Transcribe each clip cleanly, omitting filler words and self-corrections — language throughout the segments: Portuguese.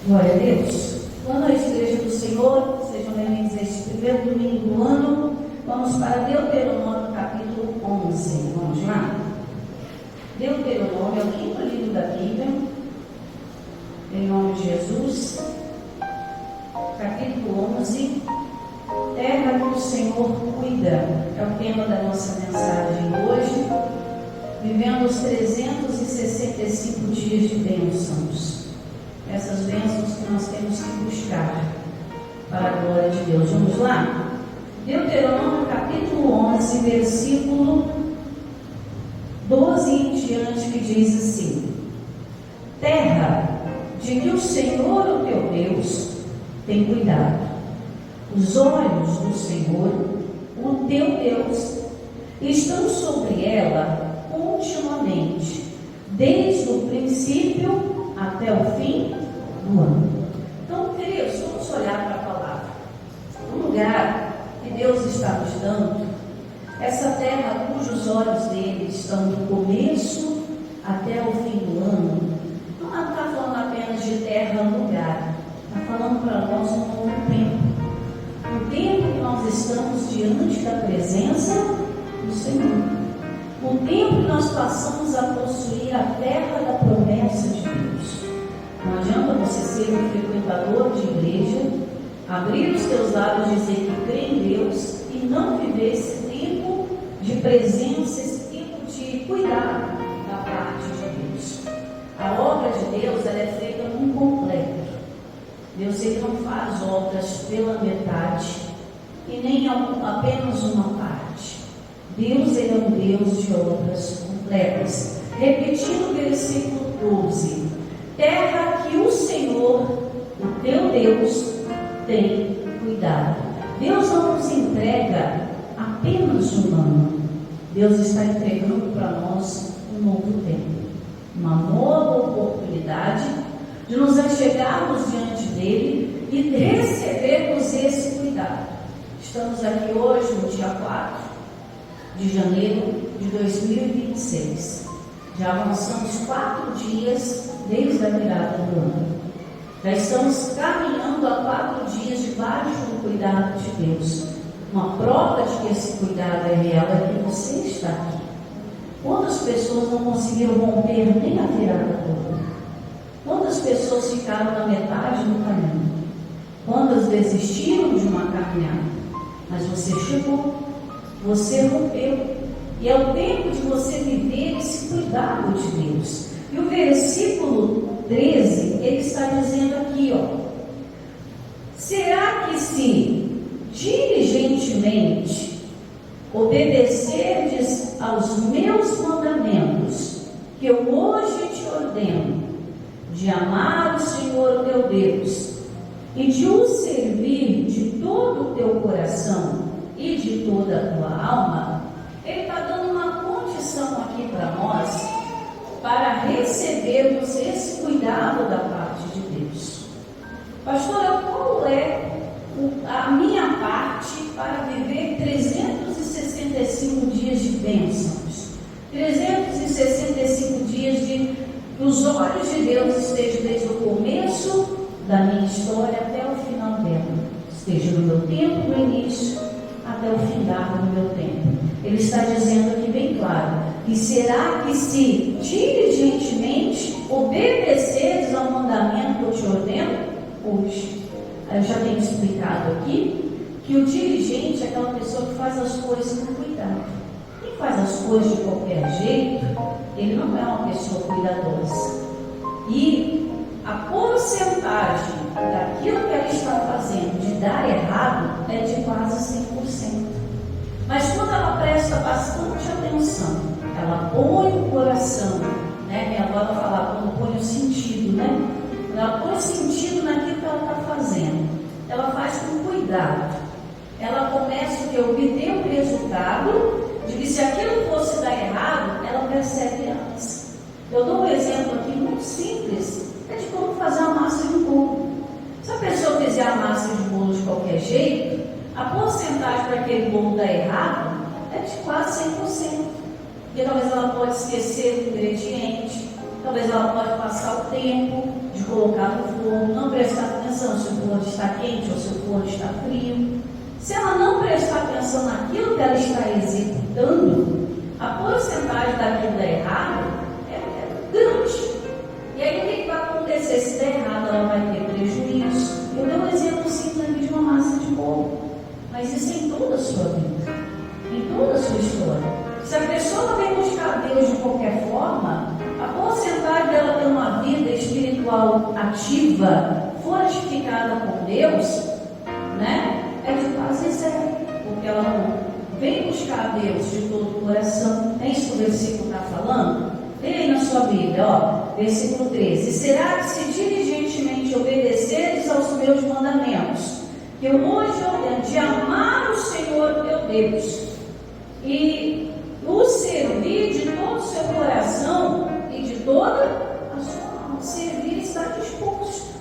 Glória a Deus. Boa noite, Igreja do Senhor. Sejam bem-vindos a este primeiro domingo do ano. Vamos para Deuteronômio capítulo 11. Vamos lá? Deuteronômio é o quinto livro da Bíblia. Em nome de Jesus. Capítulo 11. Terra que o Senhor cuida. É o tema da nossa mensagem hoje. Vivendo os 365 dias de bênçãos. Essas bênçãos que nós temos que buscar para a glória de Deus. Vamos lá? Deuteronômio capítulo 11, versículo 12 em diante, que diz assim: terra de que o Senhor, o teu Deus, tem cuidado. Os olhos do Senhor, o teu Deus, estão sobre ela continuamente, desde o princípio até o fim do ano. Então, queridos, vamos olhar para a palavra. O lugar que Deus está nos dando, essa terra cujos olhos dele estão do começo até o fim do ano, não está falando apenas de terra lugar, está falando para nós um novo tempo. O tempo que nós estamos diante da presença do Senhor. O tempo que nós passamos a possuir a terra da promessa de Deus. Não adianta você ser um frequentador de igreja, abrir os teus lábios e dizer que crê em Deus e não viver esse tempo de presença, esse tempo de cuidado da parte de Deus. A obra de Deus, ela é feita num completo. Deus, ele não faz obras pela metade e nem apenas uma parte. Deus, ele é um Deus de obras completas. Repetindo o versículo 12: terra que o Senhor, o teu Deus, tem cuidado. Deus não nos entrega apenas um ano. Deus está entregando para nós um novo tempo, uma nova oportunidade de nos achegarmos diante dele e recebermos esse cuidado. Estamos aqui hoje no dia 4 de janeiro de 2026. Já avançamos 4 dias desde a virada do ano. Já estamos caminhando há 4 dias debaixo do cuidado de Deus. Uma prova de que esse cuidado é real é que você está aqui. Quantas pessoas não conseguiram romper nem a virada do ano? Quantas pessoas ficaram na metade do caminho? Quantas desistiram de uma caminhada? Mas você chegou, você rompeu. E é o tempo de você viver esse cuidado de Deus. E o versículo 13, ele está dizendo aqui, será que se diligentemente obedecerdes aos meus mandamentos, que eu hoje te ordeno, de amar o Senhor teu Deus, e de o servir de todo o teu coração e de toda a tua alma, ele está dando uma condição aqui para nós, para recebermos esse cuidado da parte de Deus. Pastora, qual é a minha parte para viver 365 dias de bênçãos? 365 dias de que os olhos de Deus estejam desde o começo da minha história até o final dela. Esteja no meu tempo, no início, até o final do meu tempo. Ele está dizendo aqui bem claro: e será que se diligentemente obedeceres ao mandamento que eu te ordeno hoje? Eu já tenho explicado aqui que o diligente é aquela pessoa que faz as coisas com cuidado. Quem faz as coisas de qualquer jeito, ele não é uma pessoa cuidadosa. E a porcentagem daquilo que ela está fazendo de dar errado é de quase 100%. Mas quando ela presta bastante atenção, ela põe o coração, né? Minha avó falava, quando põe o sentido, né? Ela põe sentido naquilo que ela está fazendo. Ela faz com cuidado. Ela começa a obter o resultado de que se aquilo fosse dar errado, ela percebe antes. Eu dou um exemplo aqui muito simples, é de como fazer a massa de um bolo. Se a pessoa fizer a massa de bolo de qualquer jeito, a porcentagem para aquele bolo dar errado é de quase 100%. Porque talvez ela pode esquecer o ingrediente, talvez ela pode passar o tempo de colocar no forno, não prestar atenção se o forno está quente ou se o forno está frio. Se ela não prestar atenção naquilo que ela está executando, a porcentagem daquilo dar errado é grande. E aí o que vai acontecer? Se der errado, ela vai ter prejuízo. Eu dei um exemplo simples aqui de uma massa de bolo, mas isso em toda a sua vida, em toda a sua história. Se a pessoa vem buscar Deus de qualquer forma, a porcentagem dela ter uma vida espiritual ativa, fortificada com Deus, né, é de quase zero, porque ela não vem buscar Deus de todo o coração. É isso que o versículo está falando? Leia aí na sua Bíblia, ó, versículo 13: será que se diligentemente obedeceres aos meus mandamentos, que eu hoje ordeno de amar o Senhor teu Deus, e o servir de todo o seu coração e de toda a sua alma. Servir está disposto.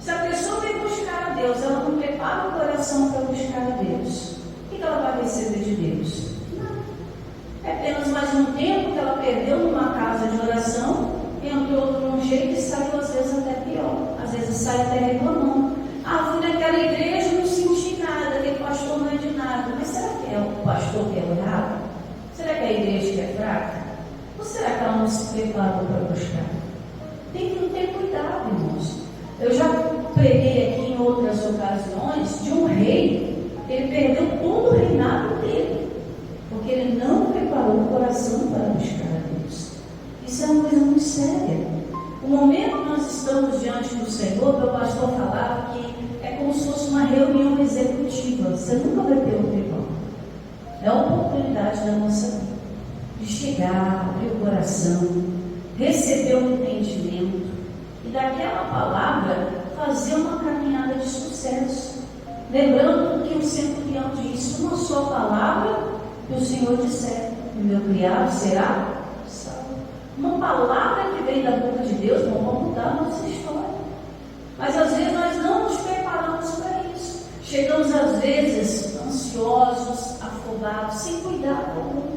Se a pessoa vem buscar a Deus, ela não prepara o coração para buscar a Deus, o que ela vai receber de Deus? Nada. É apenas mais um tempo que ela perdeu numa casa de oração, entrou num jeito e saiu às vezes até pior. Às vezes sai até reclamando. Fui naquela igreja e não senti nada, aquele pastor não é de nada. Mas será que é o pastor que é errado? Será que é a igreja que é fraca? Ou será que ela não se preparou para buscar? Tem que ter cuidado, irmãos. Eu já preguei aqui em outras ocasiões de um rei, ele perdeu todo o reinado dele, porque ele não preparou o coração para buscar a Deus. Isso é uma coisa muito séria. O momento que nós estamos diante do Senhor, meu pastor falava que é como se fosse uma reunião executiva. Você nunca vai ter um tribunal. É a oportunidade da nossa vida de chegar, abrir o coração, receber o entendimento e daquela palavra fazer uma caminhada de sucesso. Lembrando que o centurião disse: uma só palavra que o Senhor disser, o meu criado será salvo. Uma palavra que vem da boca de Deus não vai mudar a nossa história. Mas às vezes nós não nos preparamos para isso. Chegamos às vezes ansiosos, afobados, sem cuidado algum.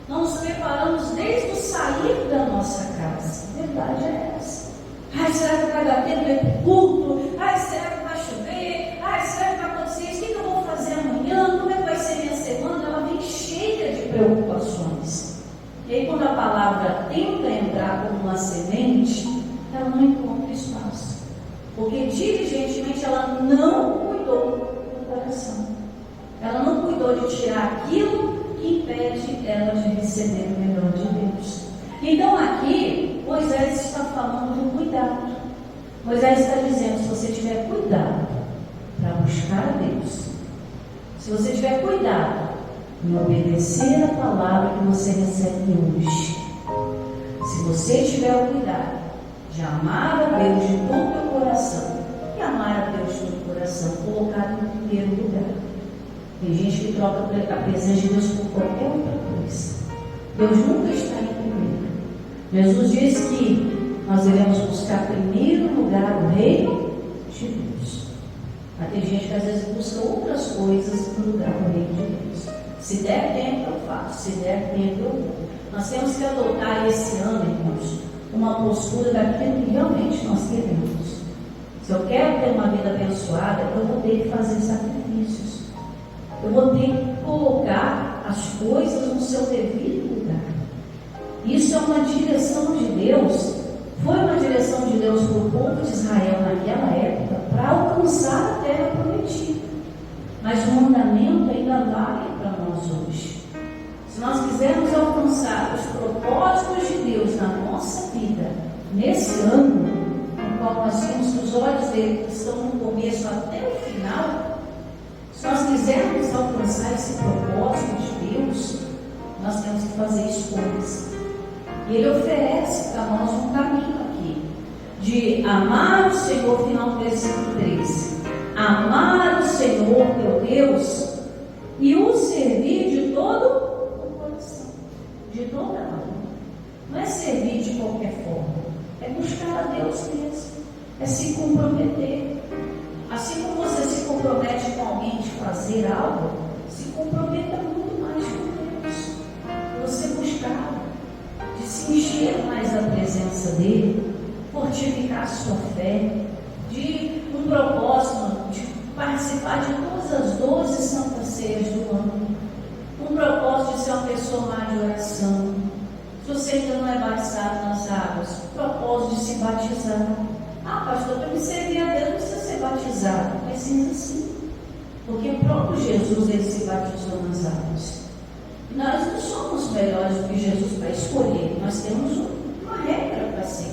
Não nos preparamos desde o sair da nossa casa. A verdade é essa. Será que vai dar tempo de ir para o culto? Será que vai chover? Será que vai acontecer isso? O que eu vou fazer amanhã? Como é que vai ser minha semana? Ela vem cheia de preocupações. E aí quando a palavra tenta entrar como uma semente, ela não encontra espaço. Porque diligentemente ela não cuidou do coração. Ela não cuidou de tirar aquilo que impede ela de receber o melhor de Deus. Então aqui, Moisés está falando do cuidado. Moisés está dizendo: se você tiver cuidado para buscar a Deus, se você tiver cuidado em obedecer a palavra que você recebe hoje, se você tiver o cuidado de amar a Deus de todo o teu coração, e amar a Deus de todo o coração, colocar no primeiro lugar. Tem gente que troca a presença de Deus por qualquer outra coisa. Deus nunca está em primeiro. Jesus diz que nós devemos buscar em primeiro lugar o reino de Deus. Mas tem gente que às vezes busca outras coisas no lugar do reino de Deus. Se der tempo eu faço, se der tempo eu vou. Nós temos que adotar esse ano, irmãos, uma postura daquilo que realmente nós queremos. Se eu quero ter uma vida abençoada, eu vou ter que fazer sacrifícios. Eu vou ter que colocar as coisas no seu devido lugar. Isso é uma direção de Deus. Foi uma direção de Deus para o povo de Israel naquela época, para alcançar a terra prometida. Mas o mandamento ainda vale para nós hoje. Se nós quisermos alcançar os propósitos de Deus na nossa vida, nesse ano, no qual nós temos que os olhos dele estão no começo até o final, se nós quisermos alcançar esse propósito de Deus, nós temos que fazer escolhas. E ele oferece para nós um caminho aqui, de amar o Senhor, final do versículo 13. Amar o Senhor teu Deus e o servir de todo o coração, de toda a alma. Não é servir de qualquer forma, é buscar a Deus mesmo, é se comprometer. Assim como você se compromete com alguém de fazer algo, se comprometa muito mais com Deus. Você buscar, de se encher mais da presença dele, fortificar a sua fé, de um propósito de participar de todas as 12 santas ceias do ano, um propósito de ser uma pessoa má de oração. Se você ainda não é batizado nas águas, o propósito de se batizar. Ah, pastor, para me servir a Deus não precisa ser batizado. É simples assim. Porque o próprio Jesus, ele se batizou nas águas. Nós não somos melhores do que Jesus para escolher. Nós temos uma regra para seguir.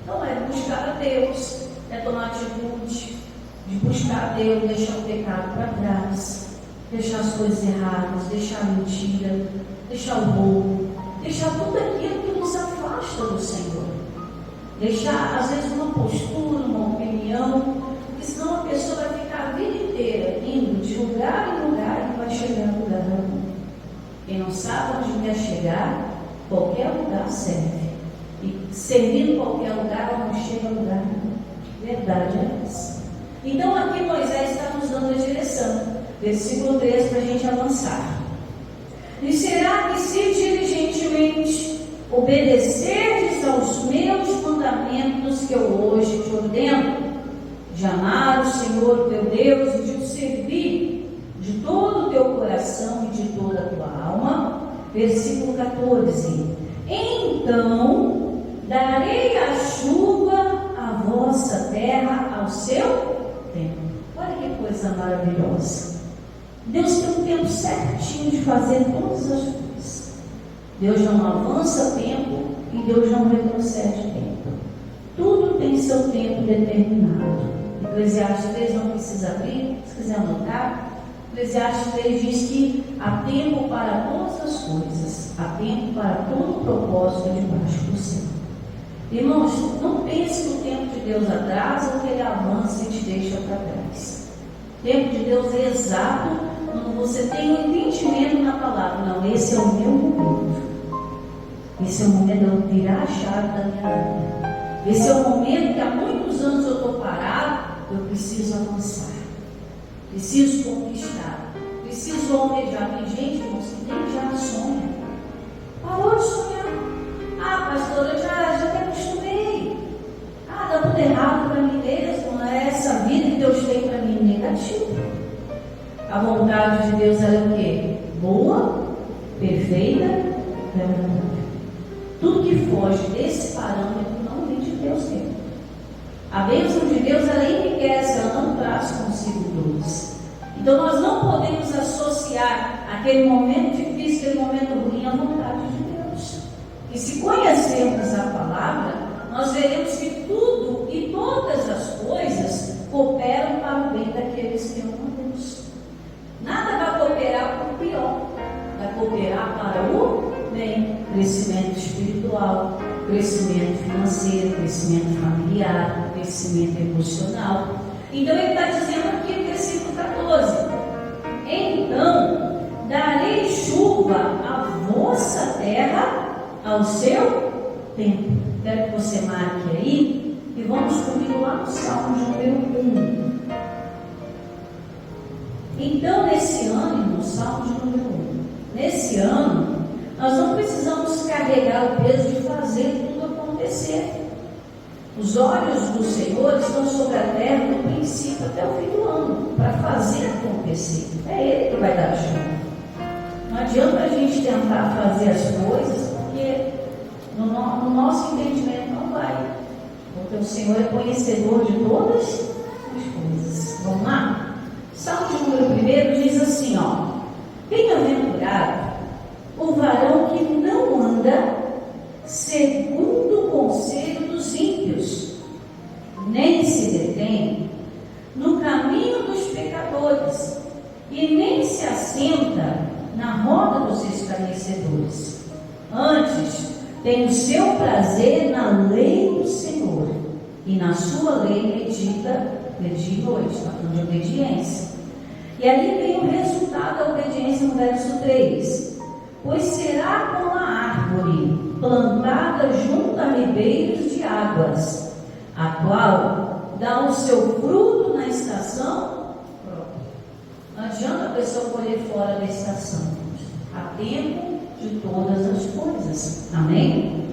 Então é buscar a Deus, é tomar atitude de buscar a Deus, deixar o pecado para trás, deixar as coisas erradas, deixar a mentira, deixar o roubo, deixar tudo aquilo que nos afasta do Senhor. Deixar, às vezes, uma postura, uma opinião, porque senão a pessoa vai ficar a vida inteira indo de lugar em lugar e vai chegar no lugar algum. Quem não sabe onde quer chegar, qualquer lugar serve. E servindo qualquer lugar, não chega a lugar nenhum. Verdade é essa. Então aqui Moisés está nos dando a direção. Versículo 13 para a gente avançar. E será que se diligentemente obedecerdes aos meus mandamentos que eu hoje te ordeno, de amar o Senhor teu Deus e de o servir de todo o teu coração e de toda a tua alma, versículo 14, então darei a chuva à vossa terra ao seu tempo. Olha que coisa maravilhosa. Deus tem um tempo certinho de fazer todas as coisas. Deus não avança tempo e Deus não retrocede tempo. Tudo tem seu tempo determinado. Eclesiastes 3 não precisa abrir, se quiser anotar. Eclesiastes 3 diz que há tempo para todas as coisas, há tempo para todo o propósito debaixo do céu. Irmãos, não pense que o tempo de Deus atrasa ou que ele avança e te deixa para trás. O tempo de Deus é exato quando você tem um entendimento na palavra. Não, esse é o meu momento. Esse é o momento de eu virar a chave da minha vida. Esse é o momento que há muitos anos eu estou parado, eu preciso avançar. Preciso conquistar. Preciso almejar. Tem gente, irmãos, que nem já sonha. Parou de sonhar. Ah, pastor, eu já até acostumei. Ah, dá tudo errado para mim mesmo. Não é essa vida que Deus tem para mim negativa. A vontade de Deus é o quê? Boa, perfeita e agradável. Tudo que foge desse parâmetro não vem de Deus mesmo. A bênção de Deus, ela enriquece, ela não traz consigo dores. Então nós não podemos associar aquele momento difícil, aquele momento ruim à vontade de Deus. E se conhecermos a palavra, nós veremos que tudo e todas as coisas cooperam para o bem daqueles que amam a Deus. Nada vai cooperar para o pior, vai cooperar para o bem. Crescimento espiritual, crescimento financeiro, crescimento familiar, crescimento emocional. Então ele está dizendo aqui no versículo 14: então darei chuva à vossa terra ao seu tempo. Quero que você marque aí e vamos comigo lá no Salmo de número 1. Então, nesse ano, no Salmo de número 1, nesse ano, nós não precisamos carregar o peso de fazer tudo acontecer. Os olhos do Senhor estão sobre a terra do princípio até o fim do ano, para fazer acontecer. É Ele que vai dar a chuva. Não adianta a gente tentar fazer as coisas, porque no nosso entendimento não vai. Porque o Senhor é conhecedor de todas as coisas. Vamos lá? Salmo de número 1 diz assim, ó: bem-aventurado o varão que não anda segundo o conselho dos ímpios, nem se detém no caminho dos pecadores, e nem se assenta na roda dos escarnecedores. Antes, tem o seu prazer na lei do Senhor, e na sua lei medita de dia e noite. Está falando de obediência. E ali vem o resultado da obediência no verso 3. Pois será como a árvore plantada junto a ribeiros de águas, a qual dá o seu fruto na estação própria. Não adianta a pessoa colher fora da estação. Há tempo de todas as coisas. Amém?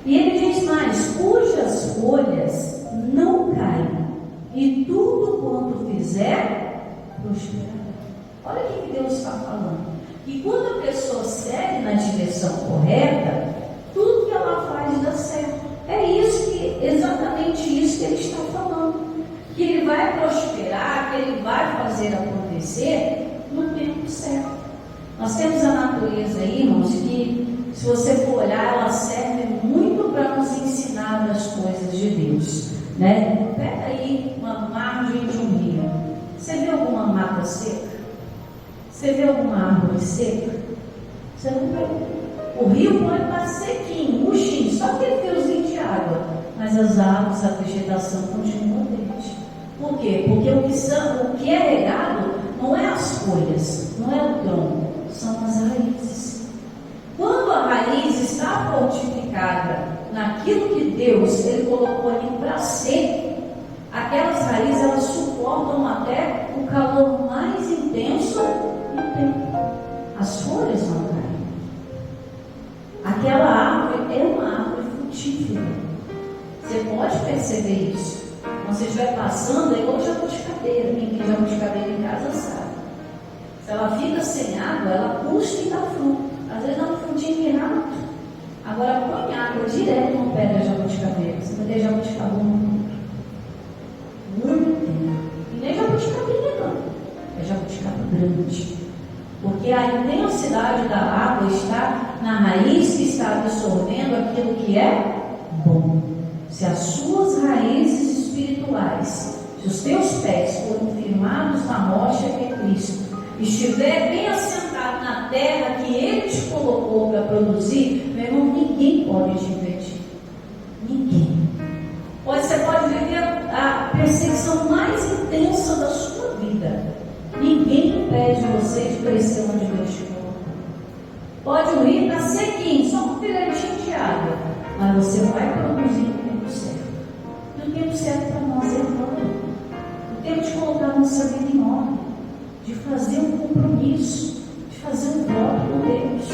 E ele diz mais: cujas folhas não caem, e tudo quanto fizer prosperará. Olha o que Deus está falando. E quando a pessoa segue na direção correta, tudo que ela faz dá certo. É isso exatamente isso que ele está falando. Que ele vai prosperar, que ele vai fazer acontecer no tempo certo. Nós temos a natureza aí, irmãos, que se você for olhar, ela serve muito para nos ensinar as coisas de Deus, né? Pega aí uma margem de um rio. Você vê alguma mata seca? Você vê alguma árvore seca? Você não vê. O rio pode estar sequinho, murchinho, só aquele fiozinho de água, mas as árvores, a vegetação continua verde. Por quê? Porque o que é regado não é as folhas, não é o tronco, são as raízes. Quando a raiz está fortificada naquilo que Deus ele colocou ali para ser, aquelas raízes elas suportam até o calor mais intenso do tempo. As folhas não caem. Aquela árvore é uma árvore frutífera. Você pode perceber isso. Quando você estiver passando, é igual jabuticabeira. Quem tem jabuticabeira em casa sabe. Se ela fica sem água, ela custa e dá fruto. Às vezes dá um frutinho mirado. Agora põe água direto no pé da jabuticabeira. Você vai ter jabuticaba muito tempo. E nem jabuticabinha não. É jabuticaba grande. Porque a intensidade da água está na raiz que está absorvendo aquilo que é bom. Se as suas raízes espirituais, se os teus pés forem firmados na rocha que é Cristo, estiver bem assentado na terra que Ele te colocou para produzir, meu irmão, ninguém pode te impedir. Ninguém. Você pode viver a perseguição mais intensa da sua vida. Ninguém impede você de crescer onde Deus te colocou. Pode o rio estar sequinho, só um filetinho de água, mas você vai produzir no tempo certo. E o tempo certo para nós é agora. O tempo de colocar a nossa vida em ordem, de fazer um compromisso, de fazer um voto com Deus.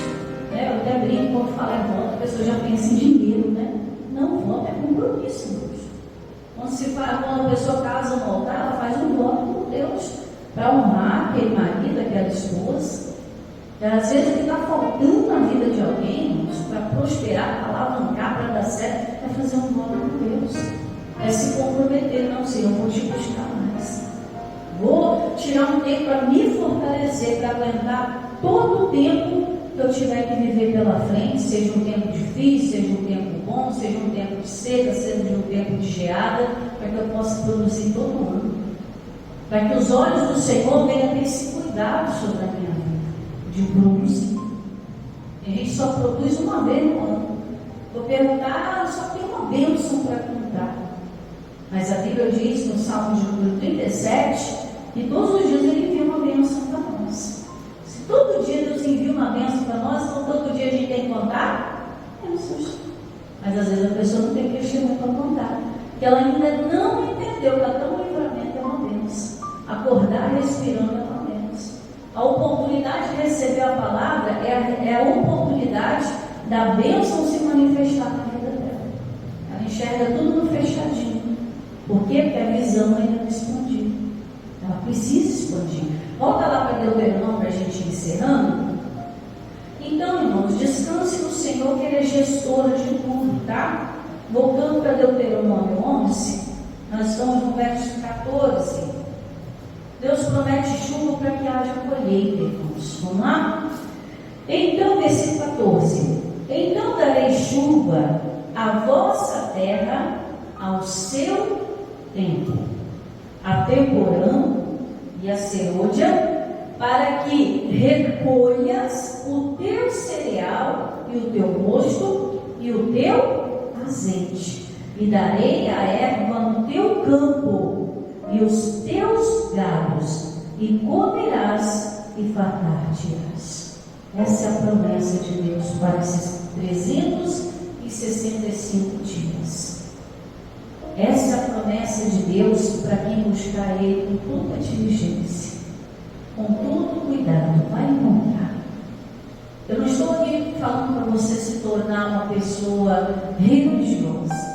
Eu até brinco quando falo em voto, a pessoa já pensa em dinheiro, né? Não, voto é compromisso, Deus. Quando a pessoa casa no altar, ela faz um voto com Deus, para honrar aquele marido, aquela esposa. E às vezes o que está faltando na vida de alguém, para prosperar, para alavancar, para dar certo, é fazer um voto com Deus. É se comprometer, não, Senhor, eu vou te buscar mais. Vou tirar um tempo para me fortalecer, para aguentar todo o tempo que eu tiver que viver pela frente, seja um tempo difícil, seja um tempo bom, seja um tempo de seca, seja um tempo de geada, para que eu possa produzir todo ano. Para que os olhos do Senhor venham ter esse cuidado sobre a minha vida, de produzir. A gente só produz uma vez no ano. Vou perguntar, só tem uma bênção para contar. Mas a Bíblia diz no Salmo de número 37 que todos os dias Ele envia uma bênção para nós. Se todo dia Deus envia uma bênção para nós, então todo dia a gente tem que contar, é um susto. Mas às vezes a pessoa não tem testemunho para contar, porque ela ainda não entendeu que até o livramento é uma bênção. Acordar respirando é uma bênção. A oportunidade de receber a palavra é a oportunidade da bênção se manifestar na vida dela. Ela enxerga tudo no fechadinho. Por quê? Porque a visão ainda não expandiu. Ela precisa expandir. Volta lá para Deuteronômio para a gente ir encerrando. Então, irmãos, descanse no Senhor, que Ele é gestor de tudo, tá? Voltando para Deuteronômio 11, nós estamos no verso 14. Deus promete chuva para que haja colheita, irmãos. Vamos lá? Então, versículo 14. Então darei chuva à vossa terra ao seu tempo, a temporã e a serôdia, para que recolhas o teu cereal e o teu mosto e o teu azeite, e darei a erva no teu campo e os teus gados, e comerás e fartar-te-ás. Essa é a promessa de Deus para esses 365 dias. Essa é a promessa de Deus para quem buscar Ele com toda diligência, com todo cuidado, vai encontrar. Eu não estou aqui falando para você se tornar uma pessoa religiosa.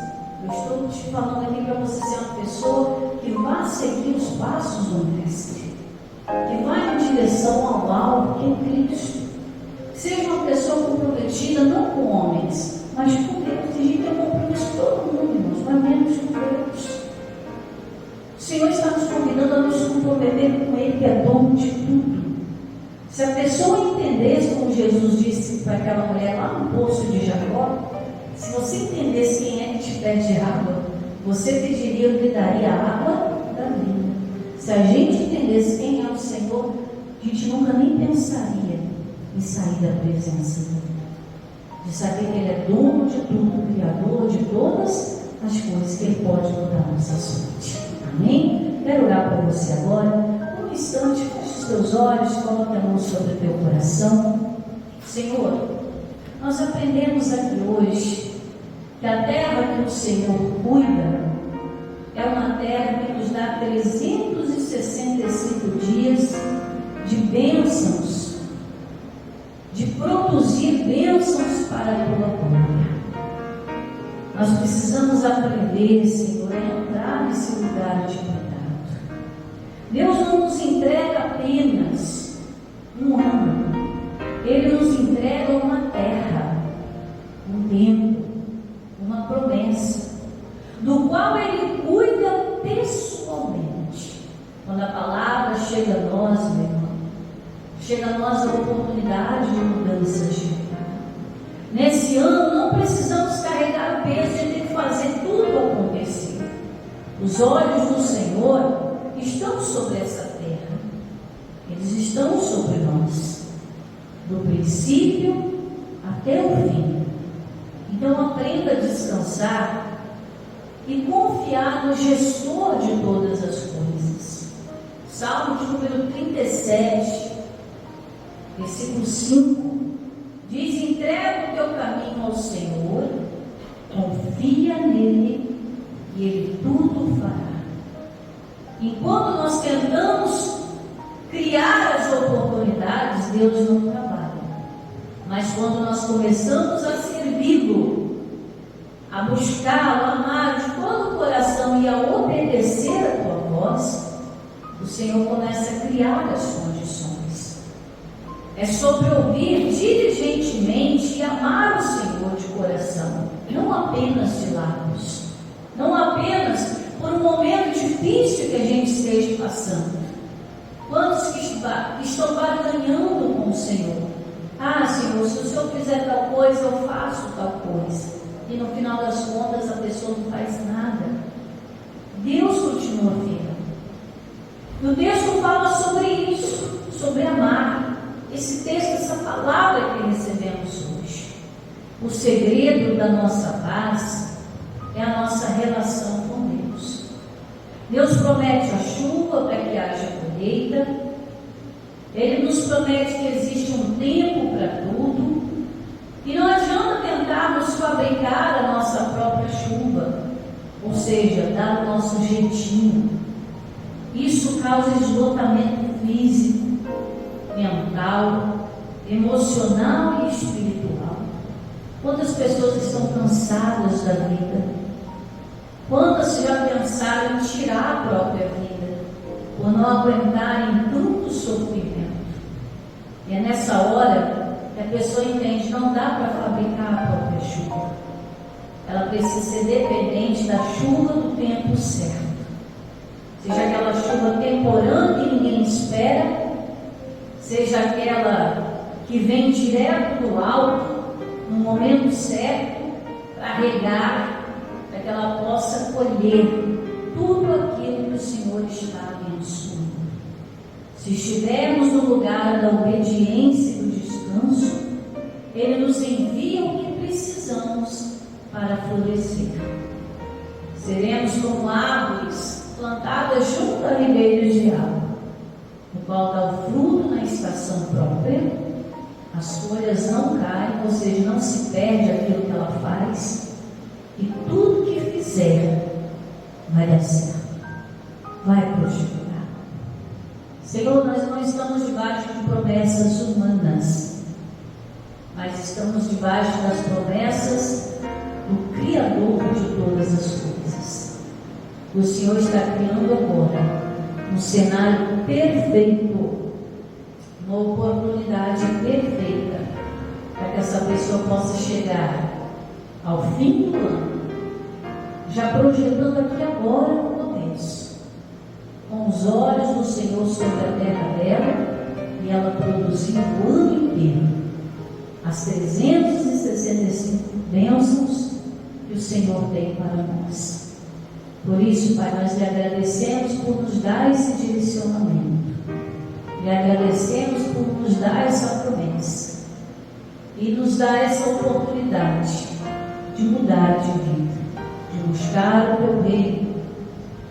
Eu estou te falando aqui para você ser uma pessoa que vá seguir os passos do Mestre, que vá em direção ao alvo que é Cristo. Seja uma pessoa comprometida não com homens, mas com Deus. Tem gente que é compromisso com todo mundo, irmãos, mas menos com Deus. O Senhor está nos convidando a nos comprometer com Ele, que é dono de tudo. Se a pessoa entendesse, como Jesus disse para aquela mulher lá no poço de Jacó, se você entendesse quem é que te pede água, você pediria, eu lhe daria a água da vida. Se a gente entendesse quem é o Senhor, a gente nunca nem pensaria em sair da presença dele. De saber que Ele é dono de tudo, Criador de todas as coisas, que Ele pode mudar a nossa sorte. Amém? Quero orar para você agora. Um instante, feche os teus olhos, coloque a mão sobre o teu coração. Senhor, nós aprendemos aqui hoje que a terra que o Senhor cuida é uma terra que nos dá 365 dias de bênçãos, de produzir bênçãos para a tua glória. Nós precisamos aprender, Senhor, a entrar nesse lugar de cuidado. Deus não nos entrega apenas um ano, Ele nos entrega uma terra, um tempo, uma promessa, do qual Ele cuida pessoalmente. Quando a palavra chega a nós, meu irmão, chega a nós a oportunidade de mudanças de vida. Nesse ano não precisamos carregar o peso de ter que fazer tudo acontecer. Os olhos do Senhor estão sobre essa terra, eles estão sobre nós, do princípio até o fim. Então aprenda a descansar e confiar no gestor de todas as coisas. Salmo de número 37, versículo 5, diz: entrega o teu caminho ao Senhor, confia nele e Ele tudo fará. Enquanto nós tentamos criar as oportunidades, Deus não trabalha. Mas quando nós começamos a servi-lo, a buscá-lo, a amar de todo o coração e a obedecer a tua voz, o Senhor começa a criar as condições. É sobre ouvir diligentemente e amar o Senhor de coração, não apenas de lábios, não apenas por um momento difícil que a gente esteja passando. Quantos que estão barganhando com o Senhor? Ah, Senhor, se o Senhor fizer tal coisa, eu faço tal coisa. E no final das contas a pessoa não faz nada. Deus continua fiel. E o texto fala sobre isso, sobre amar. Esse texto, essa palavra que recebemos hoje. O segredo da nossa paz é a nossa relação com Deus. Deus promete a chuva para que haja colheita. Ele nos promete que existe um tempo para tudo. E não adianta tentarmos fabricar a nossa própria chuva, ou seja, dar o nosso jeitinho. Isso causa esgotamento físico, mental, emocional e espiritual. Quantas pessoas estão cansadas da vida? Quantas já pensaram em tirar a própria vida, por não aguentarem tanto sofrimento? E é nessa hora que a pessoa entende, não dá para fabricar a própria chuva. Ela precisa ser dependente da chuva do tempo certo. Seja aquela chuva temporânea que ninguém espera, seja aquela que vem direto do alto, no momento certo, para regar, para que ela possa colher tudo aquilo que o Senhor está abençoando. Se estivermos no lugar da obediência e do descanso, Ele nos envia o que precisamos para florescer. Seremos como árvores plantadas junto a ribeiros de água, no qual dá o fruto na estação própria, as folhas não caem, ou seja, não se perde aquilo que ela faz, e tudo que fizer vai dar certo, vai prosperar. Senhor, nós não estamos debaixo de promessas humanas, mas mas estamos debaixo das promessas do Criador de todas as coisas. O Senhor está criando agora um cenário perfeito, uma oportunidade perfeita para que essa pessoa possa chegar ao fim do ano, já projetando aqui agora no começo, com os olhos do Senhor sobre a terra dela, e ela produzir o ano inteiro as 365 bênçãos que o Senhor tem para nós. Por isso, Pai, nós lhe agradecemos por nos dar esse direcionamento, lhe agradecemos por nos dar essa promessa e nos dar essa oportunidade de mudar de vida, de buscar o teu reino,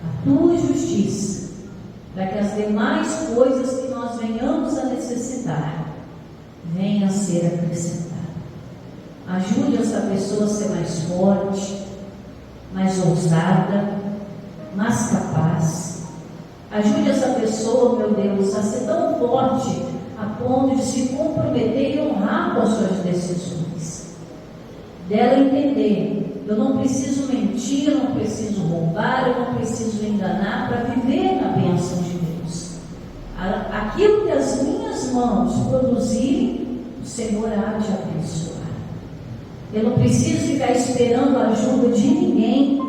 a tua justiça, para que as demais coisas que nós venhamos a necessitar venham a ser acrescentadas. Ajude essa pessoa a ser mais forte, mais ousada, mais capaz. Ajude essa pessoa, meu Deus, a ser tão forte a ponto de se comprometer e honrar com as suas decisões. Dela entender, eu não preciso mentir, eu não preciso roubar, eu não preciso enganar para viver na bênção de Deus. Aquilo que as minhas mãos produzirem, o Senhor há de abençoar. Eu não preciso ficar esperando a ajuda de ninguém,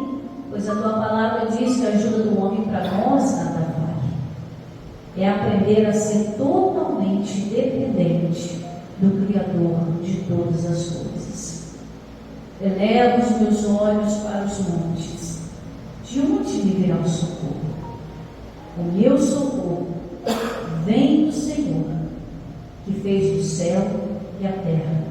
pois a tua palavra diz que a ajuda do homem para nós nada vale. É aprender a ser totalmente dependente do Criador de todas as coisas. Elevo os meus olhos para os montes. De onde me virá o socorro? O meu socorro vem do Senhor, que fez o céu e a terra,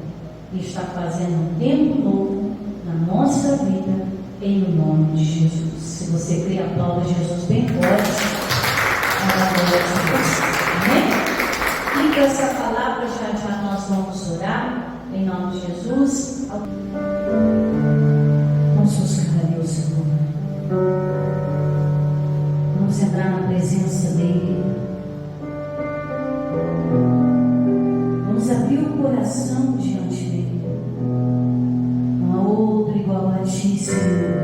e está fazendo um tempo novo na nossa vida, em nome de Jesus. Se você crê, aplauda Jesus bem forte. Amém? E com essa palavra, já nós vamos orar, em nome de Jesus. Vamos buscar a Deus, Senhor. Vamos entrar na presença dEle. Vamos abrir o coração diante dEle. Não há outro igual a Ti, Senhor.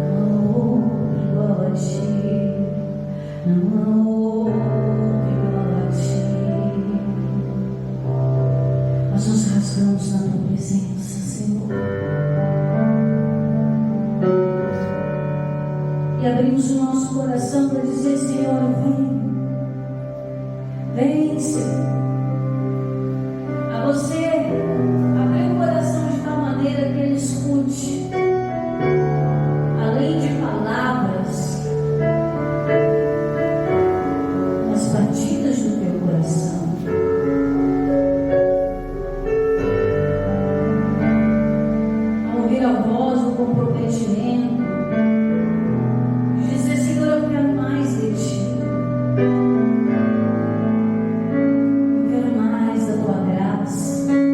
Não há outro igual a Ti. Não há outro igual a Ti. Nós nos rasgamos na Tua presença, Senhor. E abrimos o nosso coração para dizer: Senhor, vem. Vem, Senhor. A você abrir o coração de tal maneira que Ele escute, além de palavras, as batidas do teu coração. Ao ouvir a voz do comprometimento, de dizer: Senhor, eu quero mais de Ti. Eu quero mais da Tua graça.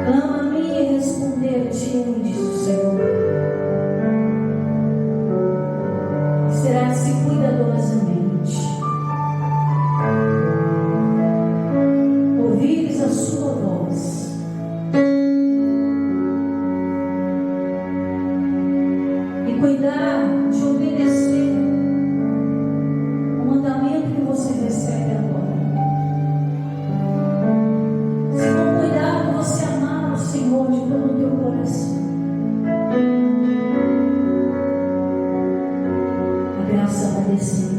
Clama a mim e responder-te, diz o Senhor. E será-se cuidadosamente. Ouvires a sua voz. E cuidar de obedecer o mandamento que você recebe agora. Se com cuidado você amar o Senhor de todo o teu coração, a graça vai descendo.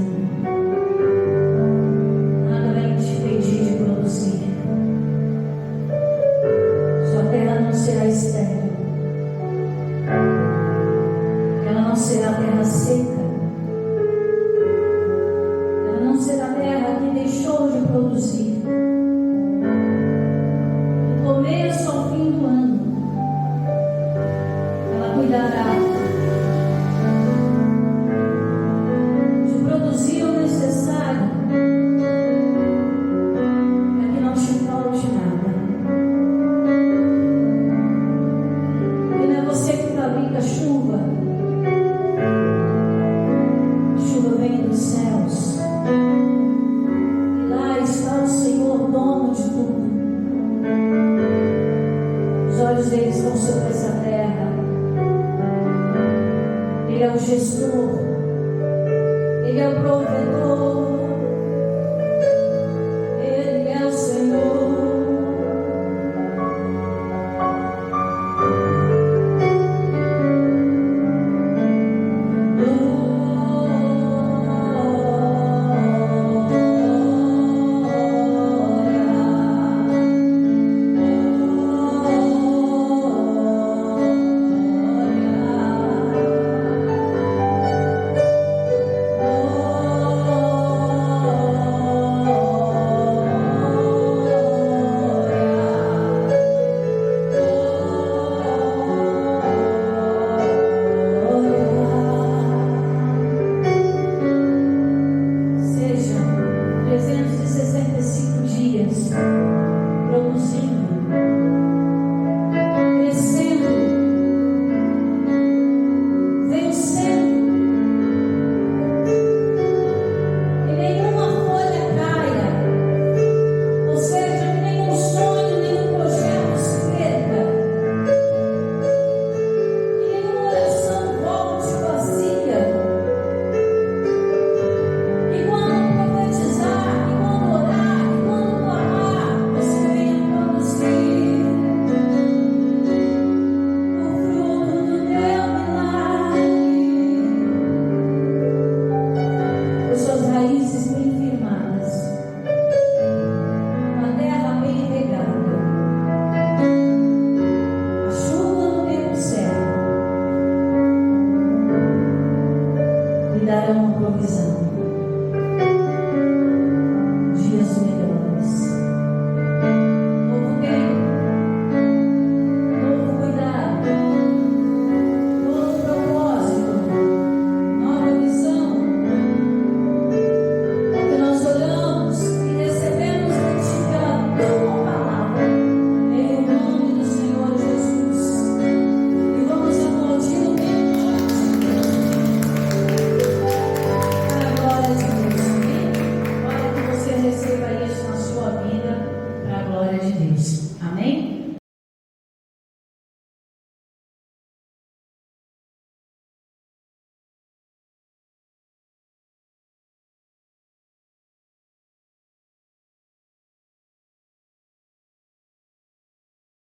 Nada vai te impedir de produzir. Sua terra não será estéril. Ela não será terra seca. Ela não será terra que deixou de produzir. Do começo ao fim do ano, ela cuidará de produzir o necessário para que não te falte nada. E não é você que fabrica chuva. A chuva vem dos céus. E lá está o Senhor, dono de tudo. Os olhos dele estão sobre essa terra. Ele é o gestor. Ele é o provedor.